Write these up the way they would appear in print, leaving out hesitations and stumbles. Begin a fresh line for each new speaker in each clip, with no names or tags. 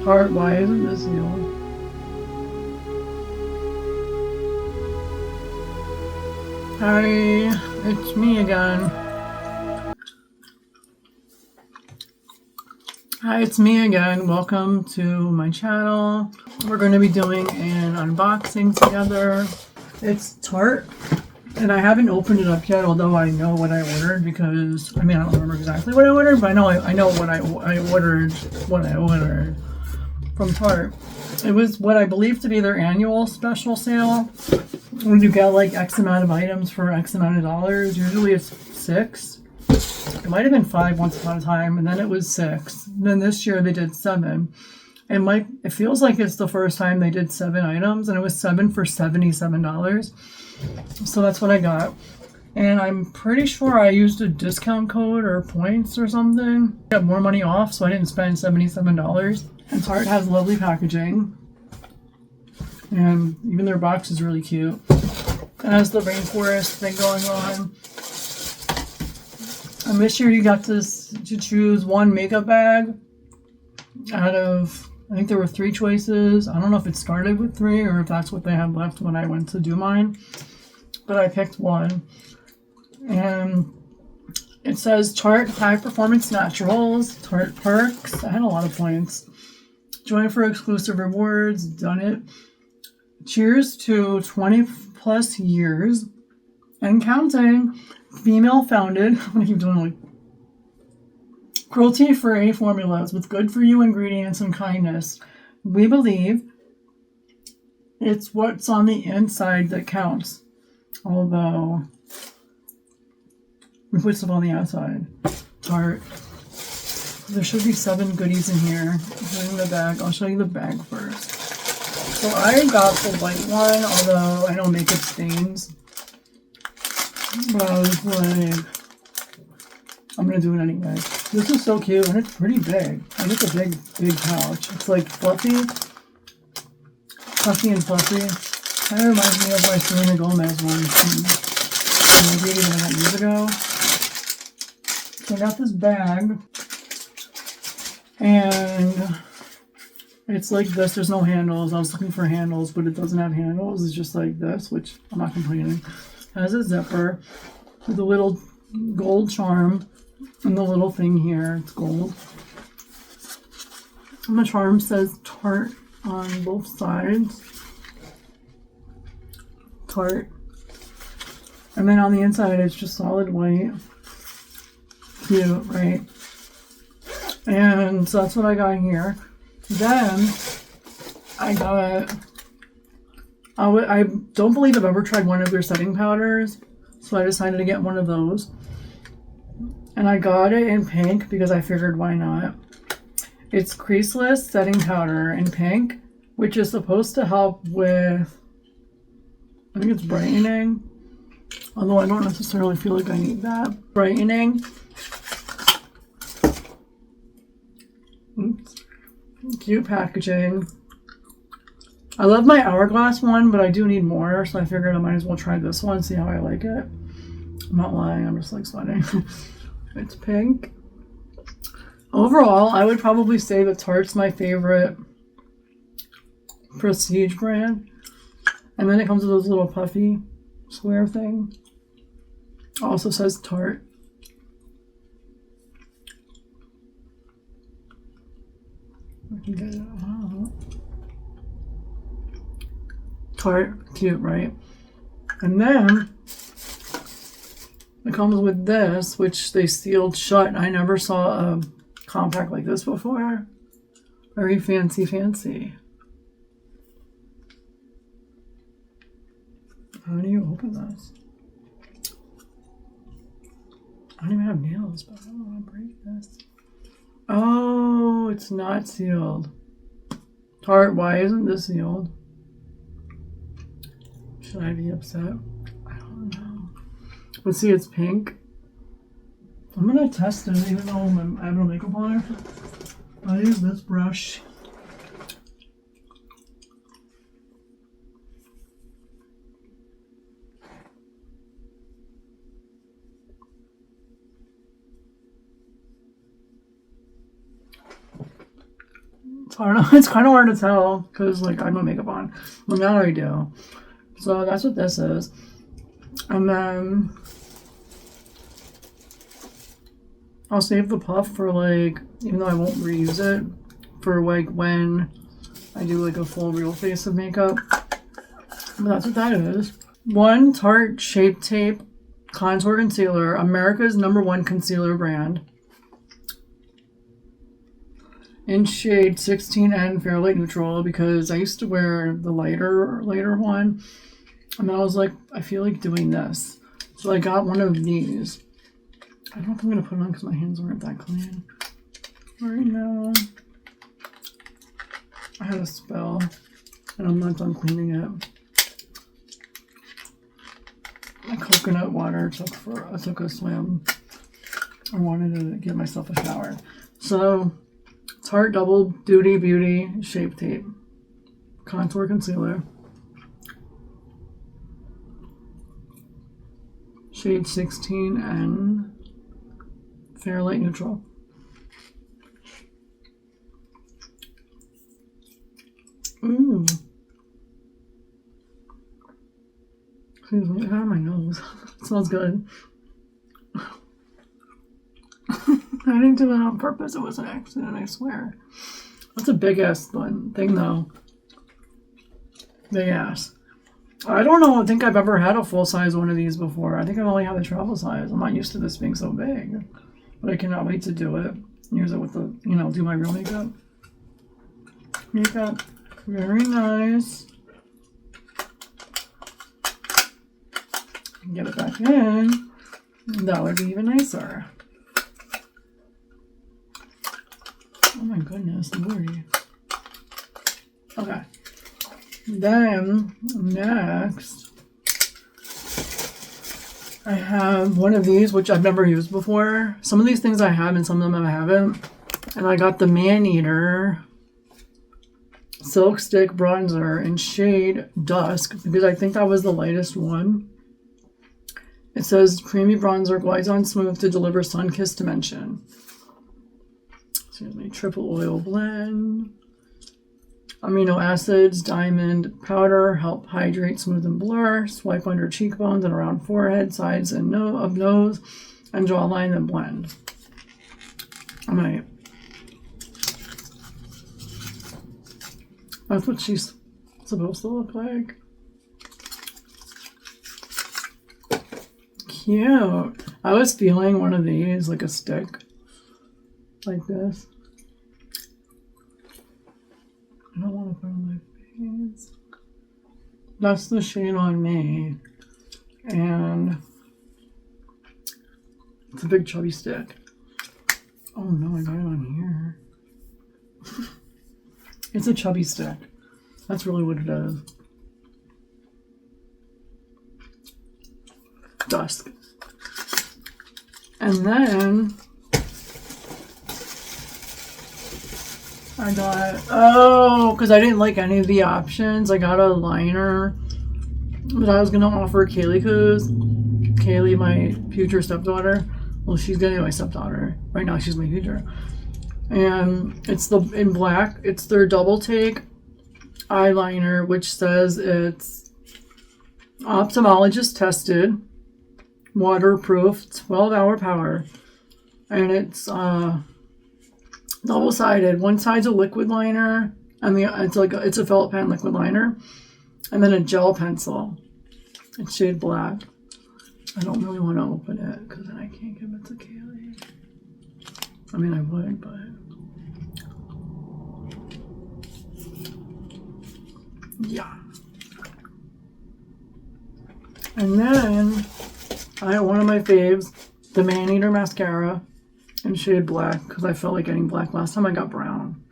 Tarte, why isn't this sealed? Hi, it's me again. Hi, it's me again. Welcome to my channel. We're going to be doing an unboxing together. It's Tarte, and I haven't opened it up yet, although I know what I ordered because, I mean, I don't remember exactly what I ordered, but I know what I ordered from Tarte. It was what I believe to be their annual special sale, when you get like X amount of items for X amount of dollars. Usually it's 6. It might have been 5 once upon a time, and then it was 6. And then this year they did 7. And it feels like it's the first time they did 7 items, and it was 7 for $77. So that's what I got. And I'm pretty sure I used a discount code or points or something. I got more money off, so I didn't spend $77. And Tarte has lovely packaging. And even their box is really cute. It has the rainforest thing going on. And this year you got to choose one makeup bag out of, I think there were 3 choices. I don't know if it started with 3 or if that's what they had left when I went to do mine. But I picked one. And it says Tarte High Performance Naturals, Tarte Perks. I had a lot of points. Join for exclusive rewards. Done it. Cheers to 20 plus years and counting. Female founded. I'm gonna keep doing like cruelty free formulas with good for you ingredients and kindness. We believe it's what's on the inside that counts. Although we put stuff on the outside. Tarte. There should be 7 goodies in here. In the bag. I'll show you the bag first. So I got the white one, although I don't make it stains. But I was like, I'm gonna do it anyway. This is so cute, and it's pretty big. And it's a big pouch. It's like fluffy and fluffy. Kind of reminds me of my Selena Gomez one from maybe even years ago. So I got this bag, and it's like this. There's no handles. I was looking for handles, but it doesn't have handles. It's just like this, which I'm not complaining. It has a zipper with a little gold charm and the little thing here. It's gold. And the charm says Tarte on both sides. Tarte. And then on the inside, it's just solid white. Cute, right? And so that's what I got here. Then I got, I don't believe I've ever tried one of their setting powders, so I decided to get one of those. And I got it in pink because I figured why not. It's creaseless setting powder in pink, which is supposed to help with, I think it's brightening, although I don't necessarily feel like I need that. Brightening. Oops. Cute packaging. I love my Hourglass one, but I do need more, so I figured I might as well try this one, see how I like it. I'm not lying, I'm just like sweating. It's pink. Overall, I would probably say that Tarte's my favorite prestige brand. And then it comes with those little puffy square thing. Also says Tarte. I can get it out. Tarte, cute, right? And then it comes with this, which they sealed shut. I never saw a compact like this before. Very fancy. How do you open this? I don't even have nails, but I don't want to break this. Oh, it's not sealed. Tarte, why isn't this sealed? Should I be upset? I don't know. But see, it's pink. I'm gonna test it even though I have no makeup on it. I'll use this brush. It's kind of hard to tell because like I have no makeup on. Well, now I do. So that's what this is. And then I'll save the puff for like, even though I won't reuse it, for like when I do like a full real face of makeup. But that's what that is. One Tarte Shape Tape Contour Concealer, America's #1 concealer brand. In shade 16N Fair Light Neutral, because I used to wear the lighter one. And then I was like, I feel like doing this. So I got one of these. I don't know if I'm going to put it on because my hands aren't that clean right now. I had a spill and I'm not done cleaning it. My coconut water I took a swim. I wanted to give myself a shower. So Tarte Double Duty Beauty Shape Tape Contour Concealer. Shade 16N Fair Light Neutral. Ooh. Excuse me, get out of my nose. It smells good. I didn't do it on purpose. It was an accident, I swear. That's a big ass thing though. Big ass. I don't know. I think I've ever had a full size one of these before. I think I've only had the travel size. I'm not used to this being so big. But I cannot wait to do it. Use it with the, do my real makeup. Makeup. Very nice. Get it back in. That would be even nicer. Oh my goodness, Lordy. Okay. Then, next, I have one of these, which I've never used before. Some of these things I have and some of them I haven't. And I got the Maneater Silk Stick Bronzer in shade Dusk because I think that was the lightest one. It says creamy bronzer glides on smooth to deliver sun-kissed dimension. Excuse me, triple oil blend. Amino acids, diamond powder, help hydrate, smooth, and blur. Swipe under cheekbones and around forehead, sides and of nose, and jawline and blend. All right. That's what she's supposed to look like. Cute. I was feeling one of these, like a stick. Like this. I don't want to put on my face. That's the shade on me. And it's a big chubby stick. Oh no, I got it on here. It's a chubby stick. That's really what it is. Dusk. And then I got, because I didn't like any of the options, I got a liner that I was going to offer Kaylee because Kaylee, my future stepdaughter, well, she's getting my stepdaughter. Right now, she's my future. And it's in black. It's their double take eyeliner, which says it's ophthalmologist tested, waterproof, 12-hour power. And it's double-sided. One side's a liquid liner, and it's a felt pen liquid liner, and then a gel pencil. It's shade black. I don't really want to open it because then I can't give it to Kaylee. I mean, I would, but yeah. And then I have one of my faves, the Maneater mascara in shade black, because I felt like getting black last time I got brown.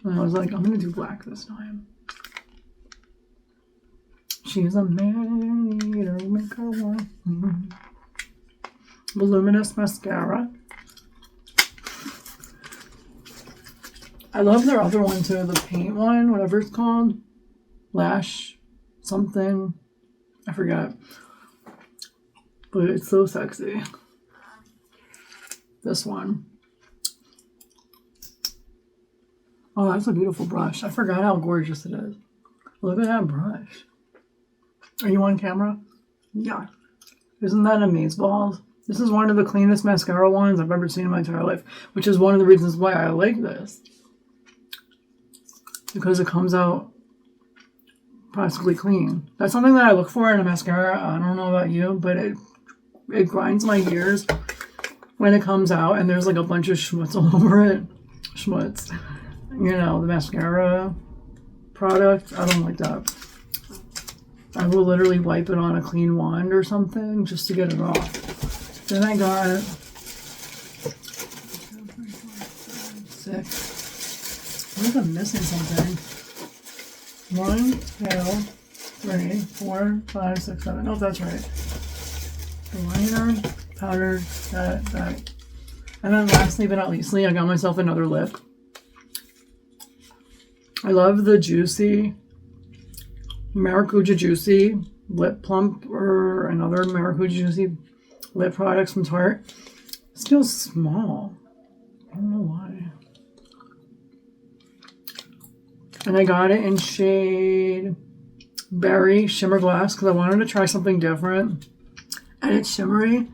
And I was like, I'm going to do black this time. She's a Maneater, make her one. Mm-hmm. Voluminous mascara. I love their other one too, the paint one, whatever it's called. Lash something. I forgot. But it's so sexy. This one. Oh, that's a beautiful brush. I forgot how gorgeous it is. Look at that brush. Are you on camera? Yeah. Isn't that amazeballs? This is one of the cleanest mascara ones I've ever seen in my entire life, which is one of the reasons why I like this. Because it comes out practically clean. That's something that I look for in a mascara. I don't know about you, but it grinds my gears when it comes out and there's like a bunch of schmutz all over it. Schmutz. You know, the mascara product. I don't like that. I will literally wipe it on a clean wand or something just to get it off. Then I got 6. What if I'm missing something? 1, 2, 3, 4, 5, 6, 7. Oh, that's right. The liner, powder, that. And then lastly but not leastly, I got myself another lip. I love the Juicy, Maracuja Juicy Lip Plump, or another Maracuja Juicy lip products from Tarte. It feels small. I don't know why. And I got it in shade Berry Shimmer Glass because I wanted to try something different. And it's shimmery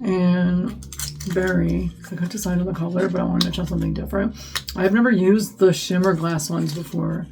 and berry. I couldn't decide on the color, but I wanted to try something different. I've never used the Shimmer Glass ones before,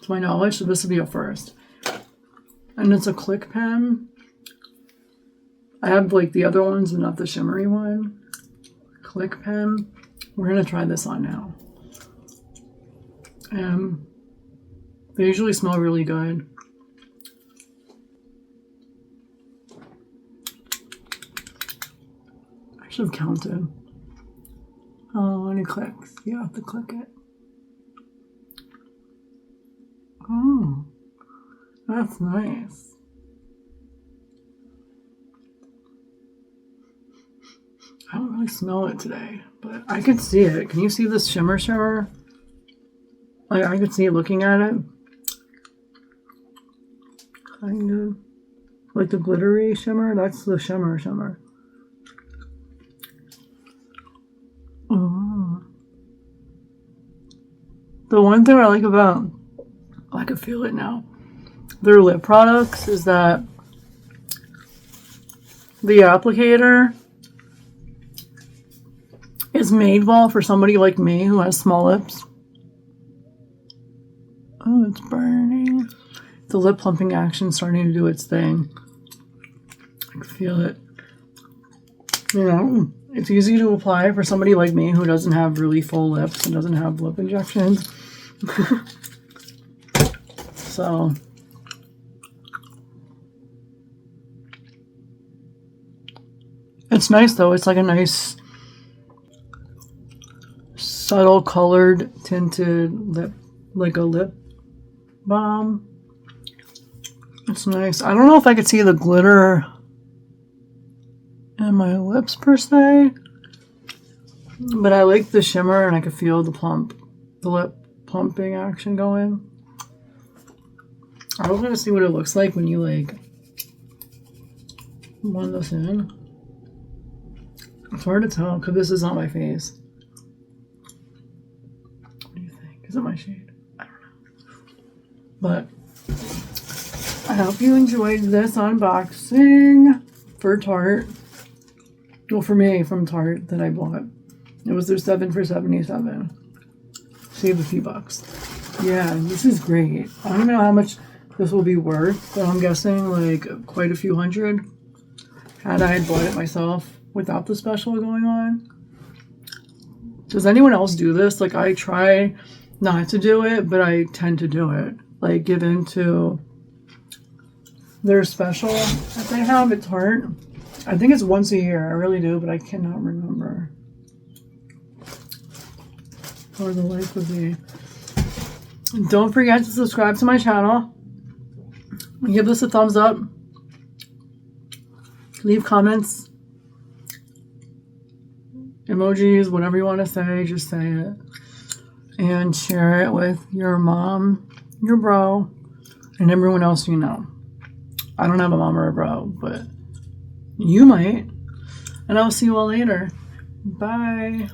to my knowledge, so this will be a first. And it's a click pen. I have like the other ones, but not the shimmery one. Click pen. We're gonna try this on now. They usually smell really good. I should have counted. Oh, any clicks? You have to click it. Oh, that's nice. I don't really smell it today, but I can see it. Can you see this shimmer? Like, I could see it looking at it. Kind of. Like the glittery shimmer, that's the shimmer. Oh. The one thing I like about, I can feel it now, their lip products is that the applicator is made well for somebody like me who has small lips. Oh, it's burning. The lip plumping action starting to do its thing. I can feel it. You know, it's easy to apply for somebody like me who doesn't have really full lips and doesn't have lip injections. So, it's nice though. It's like a nice subtle colored tinted lip, like a lip balm. It's nice. I don't know if I could see the glitter in my lips per se, but I like the shimmer and I could feel the lip plumping action going. I was gonna see what it looks like when you like blend this in. It's hard to tell because this is not my face. What do you think? Is it my shade? I don't know. But I hope you enjoyed this unboxing for Tarte. Well, for me, from Tarte that I bought. It was their 7 for $77. Save a few bucks. Yeah, this is great. I don't know how much this will be worth, but I'm guessing like quite a few hundred. Had I bought it myself without the special going on. Does anyone else do this? Like, I try not to do it, but I tend to do it. Like, give into their special that they have at Tarte. I think it's once a year. I really do, but I cannot remember. Or the life of me. Don't forget to subscribe to my channel. Give this a thumbs up. Leave comments. Emojis, whatever you want to say, just say it. And share it with your mom, your bro, and everyone else you know. I don't have a mom or a bro, but you might. And I'll see you all later. Bye.